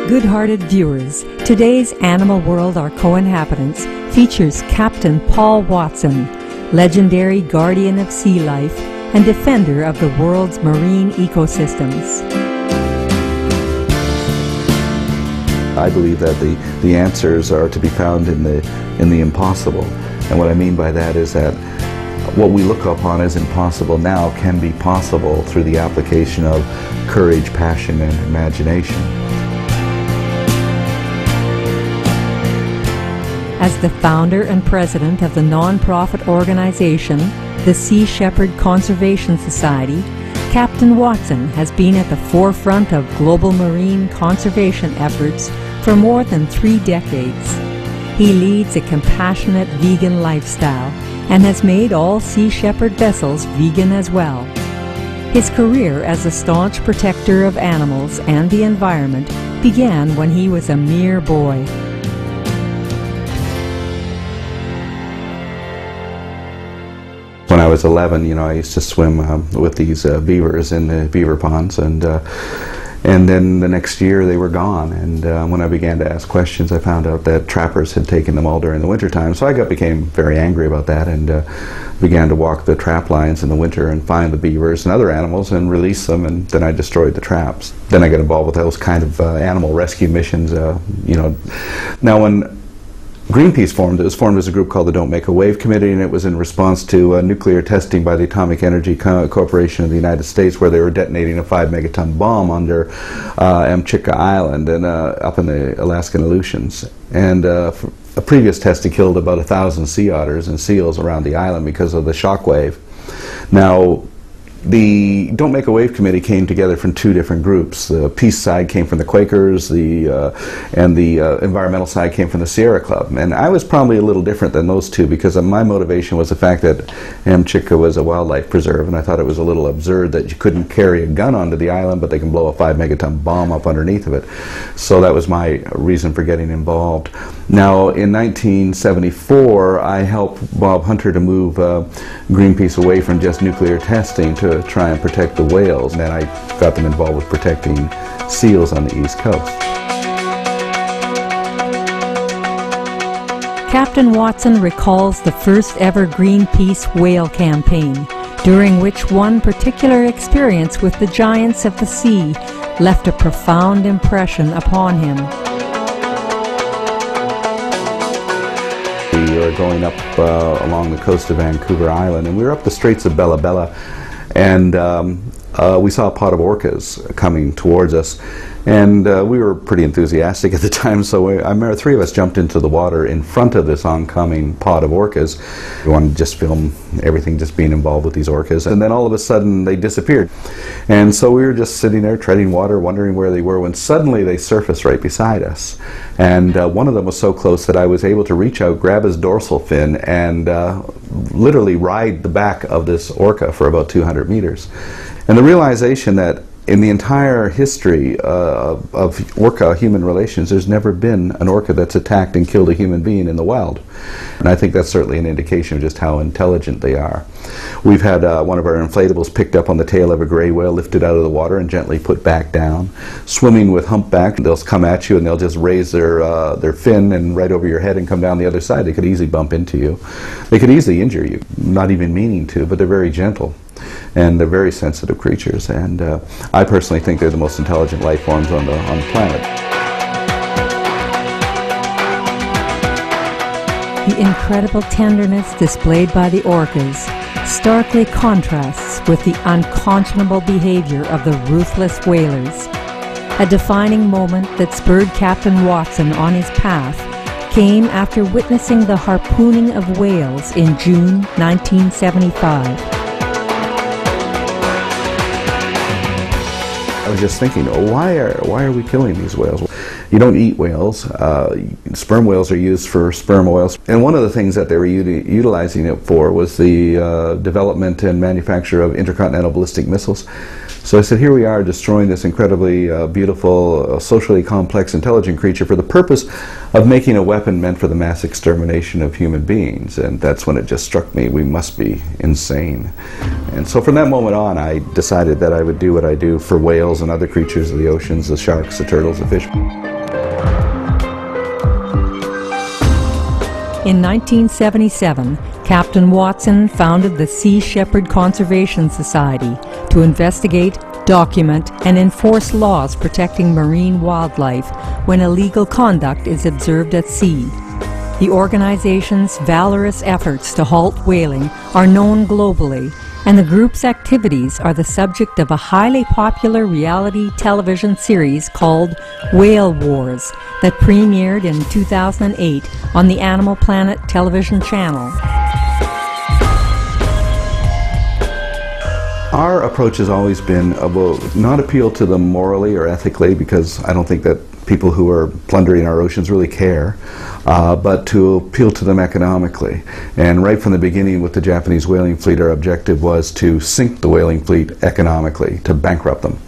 Good-hearted viewers, today's Animal World Our Co-Inhabitants features Captain Paul Watson, legendary guardian of sea life and defender of the world's marine ecosystems. I believe that the answers are to be found in the impossible. And what I mean by that is that what we look upon as impossible now can be possible through the application of courage, passion, and imagination. As the founder and president of the non-profit organization, the Sea Shepherd Conservation Society, Captain Watson has been at the forefront of global marine conservation efforts for more than 3 decades. He leads a compassionate vegan lifestyle and has made all Sea Shepherd vessels vegan as well. His career as a staunch protector of animals and the environment began when he was a mere boy. When I was 11, I used to swim with these beavers in the beaver ponds, and then the next year they were gone. And when I began to ask questions, I found out that trappers had taken them all during the wintertime. So I became very angry about that and began to walk the trap lines in the winter and find the beavers and other animals and release them, and then I destroyed the traps. Then I got involved with those kind of animal rescue missions. Now when Greenpeace formed, it was formed as a group called the Don't Make a Wave Committee, and it was in response to nuclear testing by the Atomic Energy Corporation of the United States, where they were detonating a 5-megaton bomb under Amchitka Island and up in the Alaskan Aleutians. And a previous test had killed about 1,000 sea otters and seals around the island because of the shock wave. Now, the Don't Make a Wave Committee came together from 2 different groups. The peace side came from the Quakers, and the environmental side came from the Sierra Club. And I was probably a little different than those 2 because my motivation was the fact that Amchitka was a wildlife preserve, and I thought it was a little absurd that you couldn't carry a gun onto the island, but they can blow a 5-megaton bomb up underneath of it. So that was my reason for getting involved. Now, in 1974, I helped Bob Hunter to move Greenpeace away from just nuclear testing to try and protect the whales, and then I got them involved with protecting seals on the East Coast. Captain Watson recalls the first ever Greenpeace whale campaign, during which one particular experience with the giants of the sea left a profound impression upon him. We were going up along the coast of Vancouver Island, and we were up the Straits of Bella Bella, and we saw a pod of orcas coming towards us, and we were pretty enthusiastic at the time, so I remember 3 of us jumped into the water in front of this oncoming pod of orcas. We wanted to just film everything just being involved with these orcas, and then all of a sudden they disappeared. And so we were just sitting there treading water, wondering where they were, when suddenly they surfaced right beside us. And one of them was so close that I was able to reach out, grab his dorsal fin, and literally ride the back of this orca for about 200 meters. And the realization that in the entire history of orca-human relations, there's never been an orca that's attacked and killed a human being in the wild. And I think that's certainly an indication of just how intelligent they are. We've had one of our inflatables picked up on the tail of a gray whale, lifted out of the water and gently put back down. Swimming with humpback, they'll come at you and they'll just raise their fin and right over your head and come down the other side. They could easily bump into you. They could easily injure you, not even meaning to, but they're very gentle. And they're very sensitive creatures, and I personally think they're the most intelligent life forms on the planet. The incredible tenderness displayed by the orcas starkly contrasts with the unconscionable behavior of the ruthless whalers. A defining moment that spurred Captain Watson on his path came after witnessing the harpooning of whales in June 1975. I was just thinking, why are we killing these whales? You don't eat whales. Sperm whales are used for sperm oils. And one of the things that they were utilizing it for was the development and manufacture of intercontinental ballistic missiles. So I said, here we are destroying this incredibly beautiful, socially complex, intelligent creature for the purpose of making a weapon meant for the mass extermination of human beings. And that's when it just struck me, we must be insane. And so from that moment on, I decided that I would do what I do for whales and other creatures of the oceans, the sharks, the turtles, the fish. In 1977, Captain Watson founded the Sea Shepherd Conservation Society to investigate, document, and enforce laws protecting marine wildlife when illegal conduct is observed at sea. The organization's valorous efforts to halt whaling are known globally, and the group's activities are the subject of a highly popular reality television series called Whale Wars that premiered in 2008 on the Animal Planet television channel. Our approach has always been not appeal to them morally or ethically, because I don't think that people who are plundering our oceans really care, but to appeal to them economically. And right from the beginning with the Japanese whaling fleet, our objective was to sink the whaling fleet economically, to bankrupt them.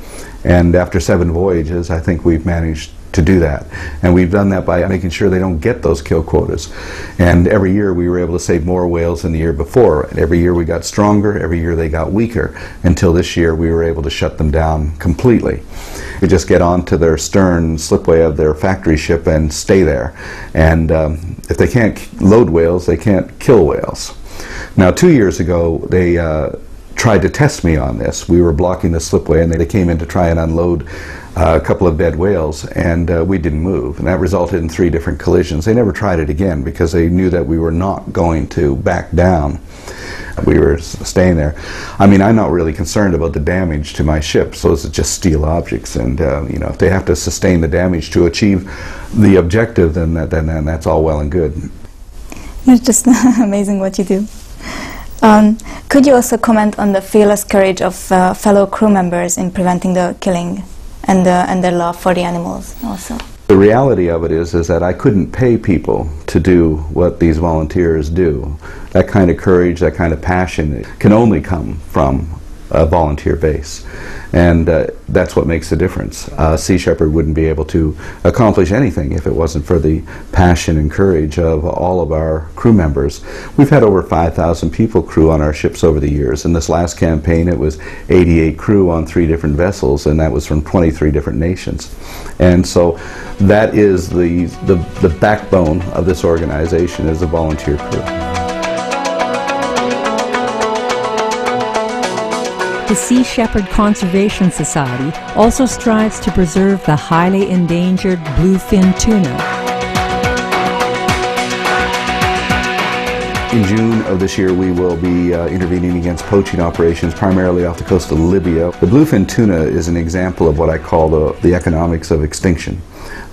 And after 7 voyages, I think we've managed to do that. And we've done that by making sure they don't get those kill quotas. And every year we were able to save more whales than the year before. And every year we got stronger, every year they got weaker, until this year we were able to shut them down completely. They just get onto their stern slipway of their factory ship and stay there. And if they can't load whales, they can't kill whales. Now 2 years ago they tried to test me on this. We were blocking the slipway and they came in to try and unload a couple of dead whales, and we didn't move, and that resulted in 3 different collisions. They never tried it again because they knew that we were not going to back down. We were staying there. I mean, I'm not really concerned about the damage to my ships. Those are just steel objects, and you know, if they have to sustain the damage to achieve the objective, then that's all well and good. It's just amazing what you do. Could you also comment on the fearless courage of fellow crew members in preventing the killing and their love for the animals also? The reality of it is that I couldn't pay people to do what these volunteers do. That kind of courage, that kind of passion can only come from a volunteer base. And that's what makes the difference. Sea Shepherd wouldn't be able to accomplish anything if it wasn't for the passion and courage of all of our crew members. We've had over 5,000 people crew on our ships over the years. In this last campaign it was 88 crew on 3 different vessels, and that was from 23 different nations. And so that is the backbone of this organization, is the volunteer crew. The Sea Shepherd Conservation Society also strives to preserve the highly endangered bluefin tuna. In June of this year we will be intervening against poaching operations primarily off the coast of Libya. The bluefin tuna is an example of what I call the economics of extinction.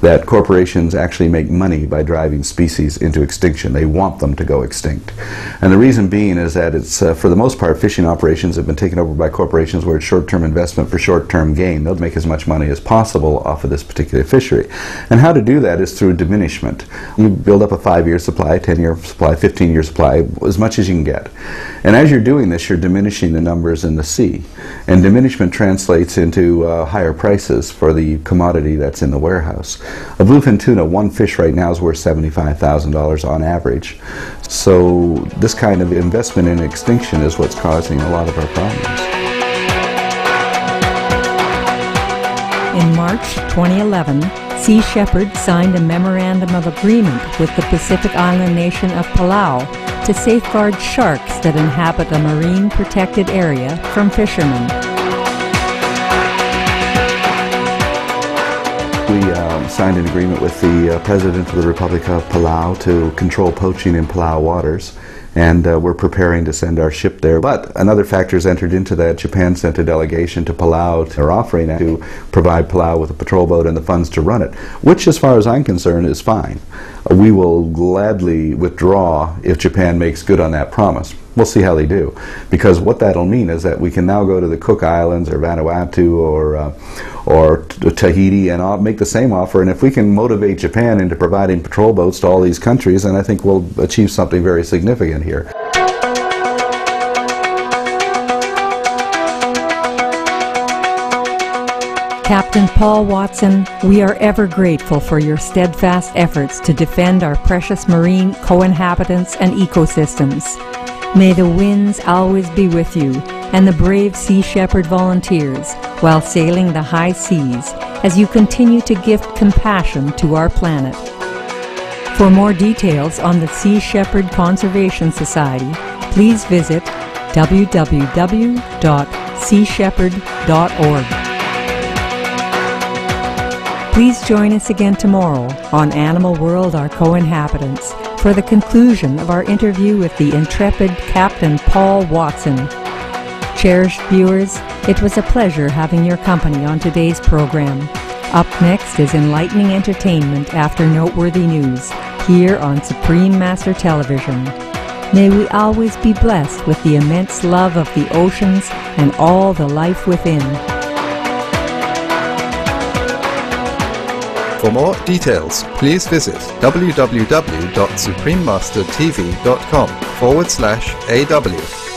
That corporations actually make money by driving species into extinction. They want them to go extinct. And the reason being is that it's, for the most part, fishing operations have been taken over by corporations where it's short-term investment for short-term gain. They'll make as much money as possible off of this particular fishery. And how to do that is through diminishment. You build up a 5-year supply, 10-year supply, 15-year supply, as much as you can get. And as you're doing this, you're diminishing the numbers in the sea. And diminishment translates into higher prices for the commodity that's in the warehouse. A bluefin tuna, one fish right now is worth $75,000 on average. So this kind of investment in extinction is what's causing a lot of our problems. In March 2011, Sea Shepherd signed a memorandum of agreement with the Pacific Island nation of Palau to safeguard sharks that inhabit a marine protected area from fishermen. We signed an agreement with the President of the Republic of Palau to control poaching in Palau waters, and we're preparing to send our ship there. But another factor is entered into that. Japan sent a delegation to Palau. They're offering to provide Palau with a patrol boat and the funds to run it, which, as far as I'm concerned, is fine. We will gladly withdraw if Japan makes good on that promise. We'll see how they do, because what that'll mean is that we can now go to the Cook Islands or Vanuatu or Tahiti and make the same offer, and if we can motivate Japan into providing patrol boats to all these countries, then I think we'll achieve something very significant here. Captain Paul Watson, we are ever grateful for your steadfast efforts to defend our precious marine co-inhabitants and ecosystems. May the winds always be with you and the brave Sea Shepherd volunteers while sailing the high seas as you continue to gift compassion to our planet. For more details on the Sea Shepherd Conservation Society, please visit www.seashepherd.org. Please join us again tomorrow on Animal World, Our Co-Inhabitants for the conclusion of our interview with the intrepid Captain Paul Watson. Cherished viewers, it was a pleasure having your company on today's program. Up next is enlightening entertainment after noteworthy news, here on Supreme Master Television. May we always be blessed with the immense love of the oceans and all the life within. For more details, please visit www.suprememastertv.com/AW.